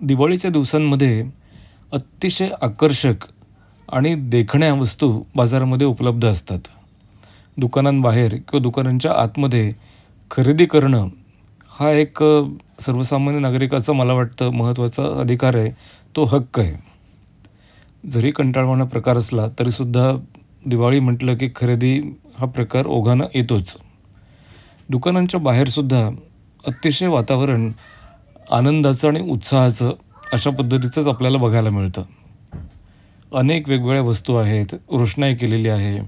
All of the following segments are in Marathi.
दिवाळीच्या दिवसांमध्ये अतिशय आकर्षक आणि देखण्या वस्तू बाजारामध्ये उपलब्ध असतात. दुकानांबाहेर किंवा दुकानांच्या आतमध्ये खरेदी करणं हा एक सर्वसामान्य नागरिकाचा मला वाटतं महत्त्वाचा अधिकार आहे, तो हक्क आहे. जरी कंटाळवाणा प्रकार असला तरीसुद्धा दिवाळी म्हटलं की खरेदी हा प्रकार ओघानं येतोच. दुकानांच्या बाहेरसुद्धा अतिशय वातावरण आनंदाचं आणि उत्साहाचं अशा पद्धतीचंच आपल्याला बघायला मिळतं. अनेक वेगवेगळ्या वस्तू आहेत, रोषणाई केलेली आहे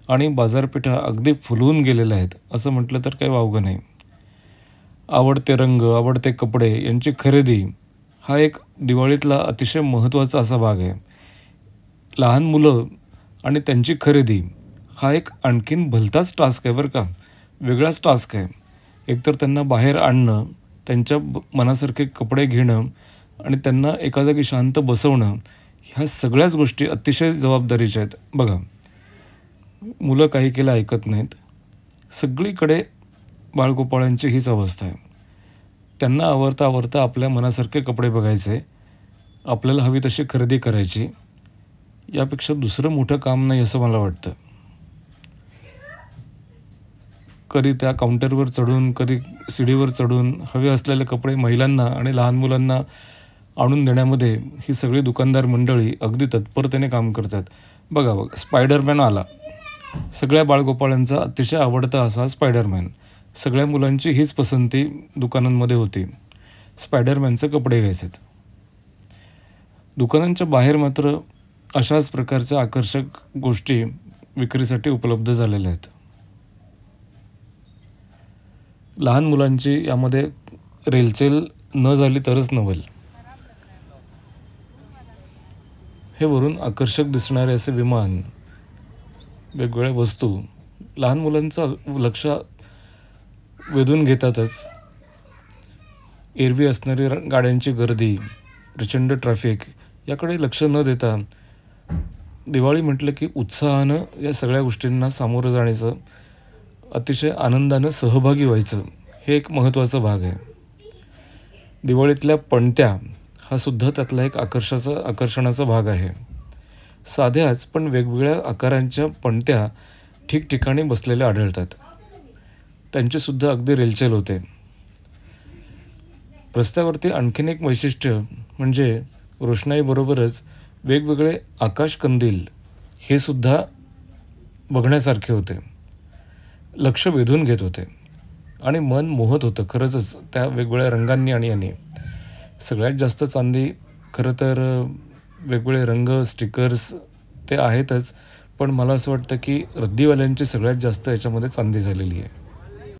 आणि बाजारपेठा अगदी फुलून गेलेल्या आहेत, असं म्हटलं तर काही वावगं नाही. आवडते रंग, आवडते कपडे यांची खरेदी हा एक दिवाळीतला अतिशय महत्त्वाचा असा भाग आहे. लहान मुलं आणि त्यांची खरेदी हा एक आणखीन भलताच टास्क आहे बरं का, वेगळाच टास्क आहे. एकतर त्यांना बाहेर आणणं, त्यांच्या मनासारखे कपडे घेणं आणि त्यांना एका जागी शांत बसवणं, ह्या सगळ्याच गोष्टी अतिशय जबाबदारीच्या आहेत. बघा, मुलं काही केलं ऐकत नाहीत. सगळीकडे बाळगोपाळांची हीच अवस्था आहे. त्यांना आवरता आवरता आपल्या मनासारखे कपडे बघायचे, आपल्याला हवी तशी खरेदी करायची. यापेक्षा दुसरं मोठं काम नाही असं मला वाटतं. कधी त्या काउंटरवर चढून, कधी सीडीवर चढून हवे असलेले कपडे महिलांना आणि लहान मुलांना आणून देण्यामध्ये ही सगळी दुकानदार मंडळी अगदी तत्परतेने काम करतात. बघा स्पायडरमॅन आला. सगळ्या बाळगोपाळांचा अतिशय आवडता असा स्पायडरमॅन. सगळ्या मुलांची हीच पसंती दुकानांमध्ये होती. स्पायडरमॅनचे कपडे घ्यायचेत. दुकानांच्या बाहेर मात्र अशाच प्रकारच्या आकर्षक गोष्टी विक्रीसाठी उपलब्ध झालेल्या आहेत. लहान मुलांची यामध्ये रेलचेल न झाली तरच नवल. हे वरून आकर्षक दिसणारे असे विमान, वेगवेगळ्या वस्तू लहान मुलांचं लक्ष वेधून घेतातच. एरवी असणारी गाड्यांची गर्दी, प्रचंड ट्रॅफिक याकडे लक्ष न देता दिवाळी म्हटलं की उत्साहानं या सगळ्या गोष्टींना सामोरं जाण्याचं, अतिशय आनंदानं सहभागी व्हायचं, हे एक महत्त्वाचा भाग आहे. दिवाळीतल्या पणत्या हा सुद्धा त्यातला एक आकर्षणाचा भाग आहे. साध्याच पण वेगवेगळ्या आकारांच्या पणत्या ठिकठिकाणी बसलेल्या आढळतात. त्यांचीसुद्धा अगदी रेलचेल होते. रस्त्यावरती आणखीन एक वैशिष्ट्य म्हणजे रोषणाईबरोबरच वेगवेगळे आकाशकंदील हे सुद्धा बघण्यासारखे होते. लक्ष वेधून घेत होते आणि मन मोहत होतं खरंच त्या वेगवेगळ्या रंगांनी आणि याने. सगळ्यात जास्त चांदी खरं तर वेगवेगळे रंग, स्टिकर्स ते आहेतच, पण मला असं वाटतं की रद्दीवाल्यांची सगळ्यात जास्त याच्यामध्ये चांदी झालेली आहे.